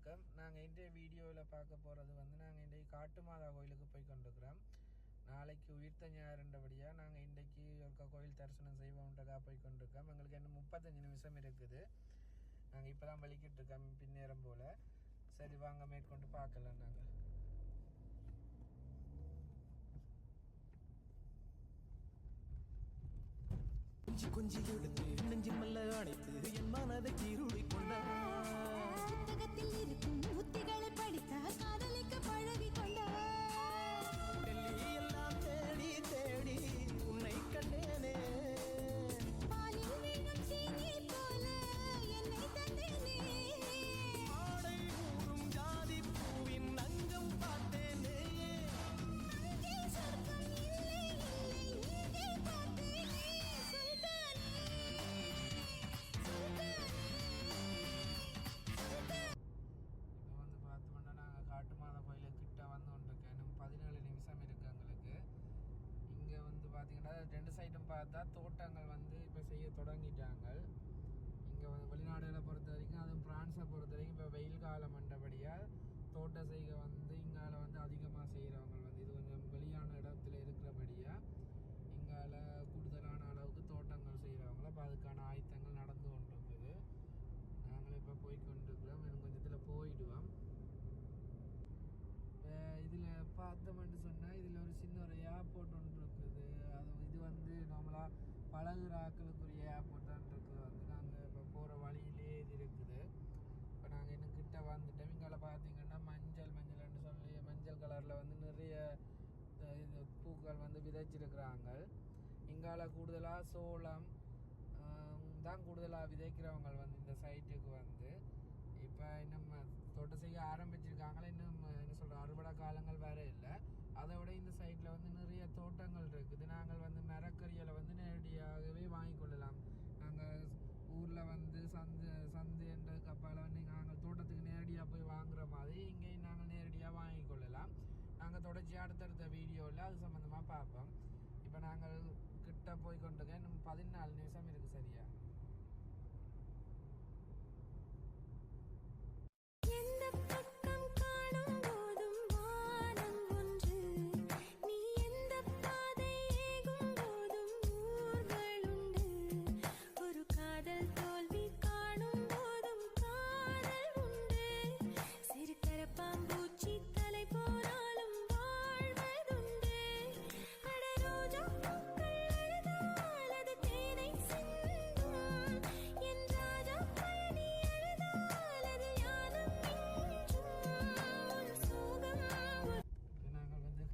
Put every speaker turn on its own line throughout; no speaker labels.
வணக்கம். நாங்கள் இன்றைய வீடியோவில் பார்க்க போகிறது வந்து நாங்கள் இன்றைக்கு காட்டு மாதா கோயிலுக்கு போய் கொண்டிருக்கிறோம். நாளைக்கு உயிர்த்த ஞாயிறுன்றபடியாக நாங்கள் இன்றைக்கு ஒரு கோயில் தரிசனம் செய்வோம்ன்றக்காக போய் கொண்டிருக்கோம். எங்களுக்கு இன்னும் 35 நிமிஷம் இருக்குது. நாங்கள் இப்போ தான் வலிக்கிட்டு இருக்கோம் பின்னேரம் போல். சரி வாங்க மேற்கொண்டு பார்க்கலாம். நாங்கள்
கொஞ்சி கொடுத்து நெஞ்சு மல்ல அணைத்து என் மனதை கீருளி கொண்டார்.
புத்தகத்தில் இருக்கும் உத்திகளை படித்த காதலிக்க பழகி கொண்டார்.
டெல்லி எல்லாம் தேடி தேடி உன்னை கண்டேனே.
பாலில் வீணும் சீனி போல என்னை தந்தேனே.
ஆடை ஊறும் ஜாதி பூவின் அங்கம் பார்த்தேனே.
அங்கே சொர்க்கம் இல்லை இல்லை இங்கே பார்த்தேனே. சுல்தானே
இப்போ வந்து பார்த்தோம்னா நாங்கள் காட்டு மாதா கோயிலுக்கு கிட்ட வந்து கொண்டிருக்கோம். இன்னும் 17 நிமிஷம் இருக்குது எங்களுக்கு. இங்கே வந்து பார்த்தீங்கன்னா 2 சைடும் பார்த்தா தோட்டங்கள் வந்து இப்போ செய்ய தொடங்கிட்டாங்க. இங்கே வந்து வெளிநாடுகளை பொறுத்த வரைக்கும், அதுவும் பிரான்ஸை பொறுத்த வரைக்கும் இப்போ வெயில் காலம் மண்டபடியாக தோட்ட செய்க வந்து இங்கால வந்து அதிகமாக செய்கிறவங்க வந்து இது கொஞ்சம் வெளியான இடத்துல இருக்கிறபடியாக இங்கால கூடுதலான அளவுக்கு தோட்டங்கள் செய்கிறவங்கள இப்போ அதுக்கான ஆயத்தங்கள் நடந்து கொண்டிருக்குது. நாங்கள் இப்போ போய் கொண்டிருக்கிறோம். இன்னும் கொஞ்சத்தில் போயிடுவோம். இதில் பார்த்தோம்னு சொன்னால் இதில் ஒரு சின்ன ஒரு ஏர்போர்ட் ஒன்று இருக்குது. அது இது வந்து நார்மலாக பழகுற ஆக்களுக்குரிய ஏர்போர்ட் தான் இருக்குது. வந்து நாங்கள் இப்போ போகிற வழியிலே இது இருக்குது. இப்போ நாங்கள் இன்னும் கிட்ட வந்துட்டோம். இங்கால பார்த்தீங்கன்னா மஞ்சள்னு சொல்லி மஞ்சள் கலரில் வந்து நிறைய இது பூக்கள் வந்து விதைச்சிருக்கிறாங்க. இங்கால கூடுதலாக சோளம் தான் கூடுதலாக விதைக்கிறவங்க வந்து இந்த சைட்டுக்கு வந்து இப்போ இன்னும் தோட்டம் செய்ய ஆரம்பிச்சிருக்காங்களே. இன்னும் என்ன சொல்கிற அறுவடை காலங்கள் வேறு இல்லை. அதை விட இந்த சைட்டில் வந்து நிறைய தோட்டங்கள் இருக்குது. நாங்கள் வந்து மரக்கறிகளை வந்து நேரடியாகவே வாங்கி கொள்ளலாம். நாங்கள் ஊரில் வந்து சந்து என்ற கப்பால் வந்து நாங்கள் தோட்டத்துக்கு நேரடியாக போய் வாங்குற மாதிரி இங்கேயும் நாங்கள் நேரடியாக வாங்கி கொள்ளலாம். நாங்கள் தொடர்ச்சி அடுத்தடுத்த வீடியோவில் அது சம்மந்தமாக பார்ப்போம். இப்போ நாங்கள் கிட்ட போய் கொண்டிருக்கேன். இன்னும் 14 நிமிஷம் இருக்குது சரியா.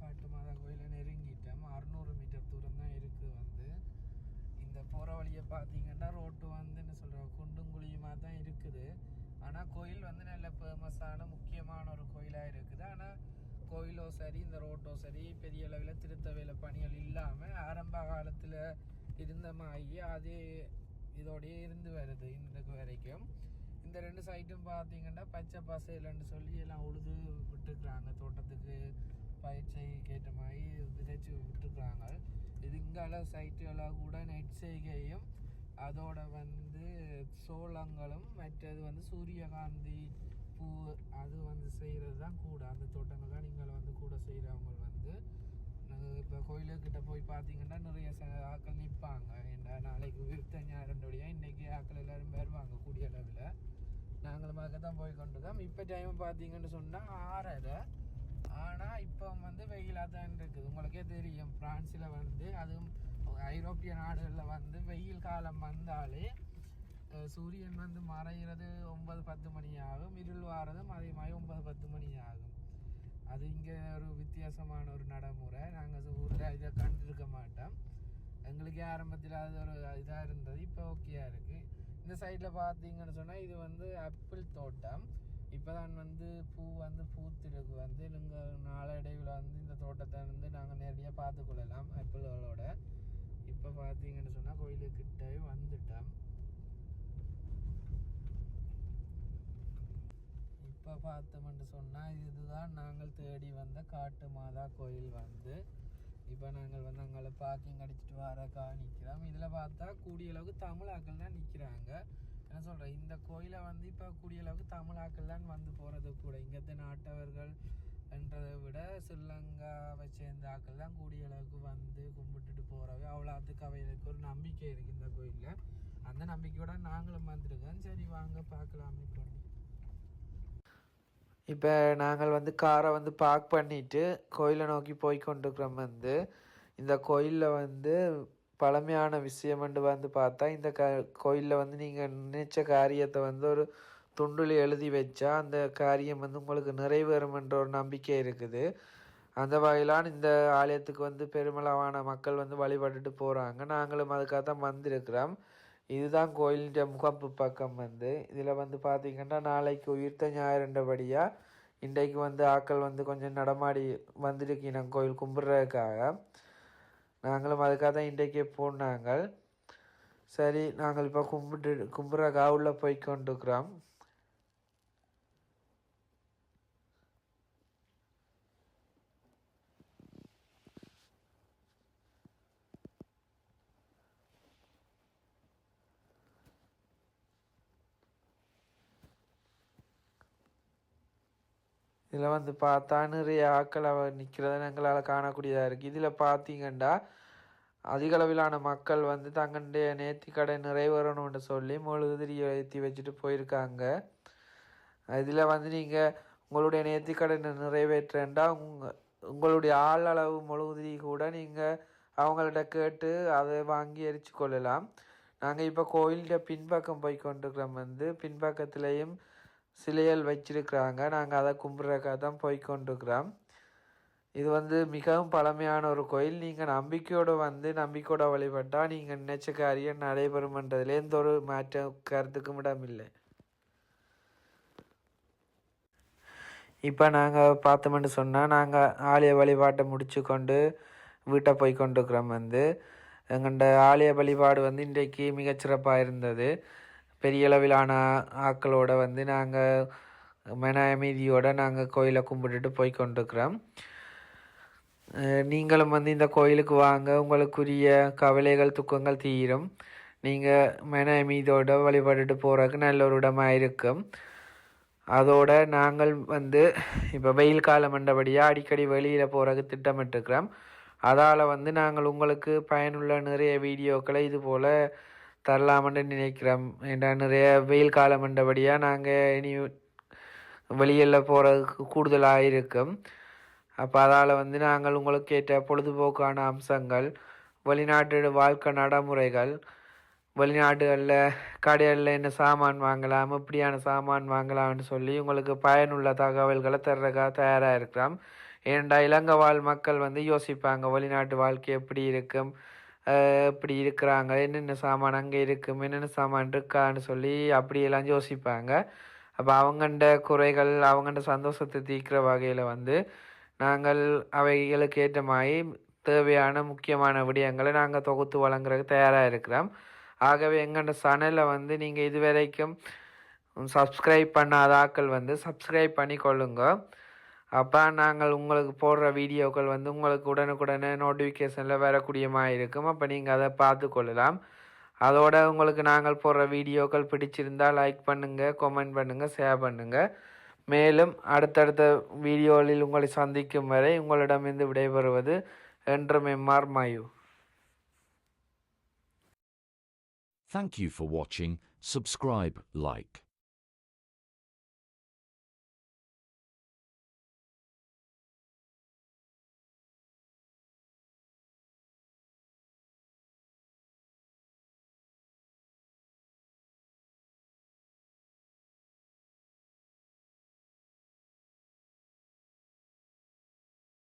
காட்டு மாதா கோயிலை நெருங்கிட்டோம். 600 மீட்டர் தூரம் தான் இருக்குது. வந்து இந்த போகிற வழியை பார்த்தீங்கன்னா ரோட்டு வந்து என்ன சொல்கிற குண்டும் குழியுமாக தான் இருக்குது. ஆனால் கோயில் வந்து நல்ல ஃபேமஸான முக்கியமான ஒரு கோயிலாக இருக்குது. ஆனால் கோயிலோ சரி இந்த ரோட்டோ சரி பெரிய அளவில் திருத்த வேலை பணிகள் இல்லாமல் ஆரம்ப காலத்தில் இருந்த மாதிரி அதே இதோடையே இருந்து வருது இன்றைக்கு வரைக்கும். இந்த 2 சைட்டும் பார்த்தீங்கன்னா பச்சை பசைலன்னு சொல்லி எல்லாம் உழுது விட்டுருக்குறாங்க. தோட்டத்துக்கு பயிற்சிக்கு ஏற்ற மாதிரி விதைச்சி விட்டுருக்குறாங்க. இது இங்கால சைட்டுகளாக கூட நெட் செய்கையும் அதோட வந்து சோளங்களும் மற்றது வந்து சூரியகாந்தி பூ அது வந்து செய்கிறது தான் கூட. அந்த தோட்டங்கள் தான் நீங்கள் வந்து கூட செய்கிறவங்க வந்து இப்போ கோயிலுக்கிட்ட போய் பார்த்தீங்கன்னா நிறைய ஆக்கள் நிற்பாங்க. ஏன்னா நாளைக்கு உயிர்த்த ஞாயிறுடைய இன்றைக்கி ஆக்கள் எல்லோரும் வருவாங்க கூடிய அளவில். நாங்களும் பார்க்க தான் போய் கொண்டிருக்கோம். இப்போ டைம் பார்த்தீங்கன்னு சொன்னால் 6:30. ஆனால் இப்போ வந்து வெயிலாக தான் இருக்குது. உங்களுக்கே தெரியும் பிரான்ஸில் வந்து அதுவும் ஐரோப்பிய நாடுகளில் வந்து வெயில் காலம் வந்தாலே சூரியன் வந்து மறைகிறது 9-10 மணி ஆகும். இருள் வாரதும் அதே மாதிரி 9-10 மணி ஆகும். அது இங்கே ஒரு வித்தியாசமான ஒரு நடைமுறை. நாங்கள் ஊரில் இதை கண்டிருக்க மாட்டோம். எங்களுக்கே ஆரம்பத்தில் அது ஒரு இதாக இருந்தது. இப்போ ஓகேயா இருக்குது. இந்த சைடில் பார்த்தீங்கன்னு சொன்னால் இது வந்து ஆப்பிள் தோட்டம். இப்போ தான் வந்து பூ வந்து பூத்திருக்கு. வந்து நீங்கள் நாளடைவில் வந்து இந்த தோட்டத்தை வந்து நாங்கள் நேரடியாக பார்த்துக்கொள்ளலாம் ஆப்பிள்களோட. இப்போ பார்த்தீங்கன்னு சொன்னால் கோயிலுக்கிட்டே வந்துட்டோம். இப்போ பார்த்தோம்னு சொன்னால் இதுதான் நாங்கள் தேடி வந்த காட்டு மாதா கோயில் வந்து. இப்போ நாங்கள் வந்து அங்கே பார்க்கிங் அடிச்சுட்டு வர நிற்கிறோம். இதில் பார்த்தா கூடிய அளவுக்கு தமிழாக்கள் தான் நிற்கிறாங்க. என்ன சொல்கிறேன், இந்த கோயிலை வந்து இப்போ கூடிய அளவுக்கு தமிழாக்கள் தான் வந்து போகிறது கூட. இங்கத்த நாட்டவர்கள் என்றதை விட ஸ்ரீலங்காவை சேர்ந்த ஆக்கள் தான் கூடிய அளவுக்கு வந்து கும்பிட்டுட்டு போகிறவை. அவ்வளோத்துக்கு அவைகளுக்கு ஒரு நம்பிக்கை இருக்குது இந்த கோயிலில். அந்த நம்பிக்கையோட நாங்களும் வந்திருக்கோம். சரி வாங்க பார்க்கலாமே பண்ணி. இப்போ நாங்கள் வந்து காரை வந்து பார்க் பண்ணிவிட்டு கோயிலை நோக்கி போய் கொண்டிருக்கிறோம். வந்து இந்த கோயிலில் வந்து பழமையான விஷயம்னு வந்து பார்த்தா, இந்த கோயிலில் வந்து நீங்கள் நினைச்ச காரியத்தை வந்து ஒரு துண்டில் எழுதி வச்சா அந்த காரியம் வந்து உங்களுக்கு நிறைவேறும் என்ற ஒரு நம்பிக்கை இருக்குது. அந்த வகையிலான இந்த ஆலயத்துக்கு வந்து பெருமளவான மக்கள் வந்து வழிபட்டுட்டு போகிறாங்க. நாங்களும் அதுக்காக தான் வந்திருக்கிறோம். இதுதான் கோயிலிൻ്റെ முகப்பு பக்கம். வந்து இதில் வந்து பார்த்திங்கன்னா நாளைக்கு உயிர்த்த ஞாயிறுன்றபடியாக இன்றைக்கு வந்து ஆக்கள் வந்து கொஞ்சம் நடமாடி வந்துருக்கீங்க கோயில் கும்பிட்றதுக்காக. நாங்களும் அதுக்காக தான் இன்றைக்கே போனாங்க. சரி நாங்கள் இப்போ கும்பிட்றதுக்காக உள்ளே போய் கொண்டிருக்கிறோம். இதில் வந்து பார்த்தா நிறைய ஆக்கள் நிற்கிறத எங்களால் காணக்கூடியதாக இருக்குது. இதில் பார்த்தீங்கன்னா அதிக அளவிலான மக்கள் வந்து தங்களுடைய நேர்த்திக்கடை நிறைவேறணும்னு சொல்லி மெழுகுதிரி ஏற்றி வச்சுட்டு போயிருக்காங்க. இதில் வந்து நீங்கள் உங்களுடைய நேர்த்திக்கடை நிறைவேற்றேன்டா உங்களுடைய ஆள் அளவு மெழுகுதிரி கூட நீங்கள் அவங்கள்ட்ட கேட்டு அதை வாங்கி எரிச்சு கொள்ளலாம். நாங்கள் இப்போ கோயில்கிட்ட பின்பக்கம் போய் கொண்டிருக்கிறோம். வந்து பின்பக்கத்துலேயும் சிலைகள் வச்சிருக்கிறாங்க. நாங்கள் அதை கும்பிட்றதுக்காக தான் போய் கொண்டிருக்கிறோம். இது வந்து மிகவும் பழமையான ஒரு கோயில். நீங்கள் நம்பிக்கையோடு வந்து நம்பிக்கையோட வழிபட்டால் நீங்கள் நினைச்ச காரியம் நடைபெறும்ன்றதுல எந்த ஒரு மாற்ற கருத்துக்கும் இடமில்லை. இப்போ நாங்கள் பார்த்தோம்னு சொன்னால் நாங்கள் ஆலய வழிபாட்டை முடிச்சு கொண்டு வீட்டை போய் கொண்டிருக்கிறோம். வந்து எங்கள்ட ஆலய வழிபாடு வந்து இன்றைக்கு மிகச்சிறப்பாக இருந்தது. பெரிய அளவிலான ஆக்களோடு வந்து நாங்கள் மன அமைதியோடு நாங்கள் கோயிலை கும்பிட்டுட்டு போய் கொண்டிருக்கிறோம். நீங்களும் வந்து இந்த கோயிலுக்கு வாங்க, உங்களுக்குரிய கவலைகள் துக்கங்கள் தீரும். நீங்கள் மன அமைதியோடு வழிபட்டுட்டு போகிறதுக்கு நல்ல ஒரு இடமாக இருக்கும். அதோட நாங்கள் வந்து இப்போ வெயில் காலம் என்றபடியாக அடிக்கடி வெளியில் போகிறதுக்கு திட்டமிட்டுருக்கிறோம். அதால் வந்து நாங்கள் உங்களுக்கு பயனுள்ள நிறைய வீடியோக்களை இது போல் தரலாமென்று நினைக்கிறோம். ஏன்னா நிறைய வெயில் காலம் என்றபடியாக நாங்கள் இனி வெளியில் போகிறதுக்கு கூடுதலாக இருக்கும். அப்போ அதால் வந்து நாங்கள் உங்களுக்கு ஏற்ற பொழுதுபோக்கான அம்சங்கள், வெளிநாட்டு வாழ்க்கை நடைமுறைகள், வெளிநாடுகளில் கடைகளில் என்ன சாமான் வாங்கலாம், எப்படியான சாமான் வாங்கலாம்னு சொல்லி உங்களுக்கு பயனுள்ள தகவல்களை தர்றதுக்காக தயாராக இருக்கிறோம். ஏனெண்டா இலங்கை வாழ் மக்கள் வந்து யோசிப்பாங்க வெளிநாட்டு வாழ்க்கை எப்படி இருக்கும், எப்படி இருக்கிறாங்க, என்னென்ன சாமான் அங்கே இருக்கும், என்னென்ன சாமான் இருக்கான்னு சொல்லி அப்படியெல்லாம் யோசிப்பாங்க. அப்போ அவங்கண்ட குறைகள் அவங்கண்ட சந்தோஷத்தை தீர்க்கிற வகையில் வந்து நாங்கள் அவைகளுக்கு ஏற்ற மாதிரி தேவையான முக்கியமான விடயங்களை நாங்கள் தொகுத்து வழங்குறதுக்கு தயாராக இருக்கிறோம். ஆகவே எங்கள்ட சேனலை வந்து நீங்கள் இதுவரைக்கும் சப்ஸ்கிரைப் பண்ணாத ஆக்கள் வந்து சப்ஸ்கிரைப் பண்ணி கொள்ளுங்க. அப்போ நாங்கள் உங்களுக்கு போடுற வீடியோக்கள் வந்து உங்களுக்கு உடனுக்குடனே நோட்டிஃபிகேஷனில் வரக்கூடிய மாதிரி இருக்கும். அப்போ நீங்கள் அதை பார்த்து கொள்ளலாம். அதோட உங்களுக்கு நாங்கள் போடுற வீடியோக்கள் பிடிச்சிருந்தால் லைக் பண்ணுங்கள், கமெண்ட் பண்ணுங்கள், ஷேர் பண்ணுங்கள். மேலும் அடுத்தடுத்த வீடியோவில் உங்களை சந்திக்கும் வரை உங்களிடமிருந்து விடைபெறுவது என்றும் MR Mayu.
Thank you for watching. Subscribe, like.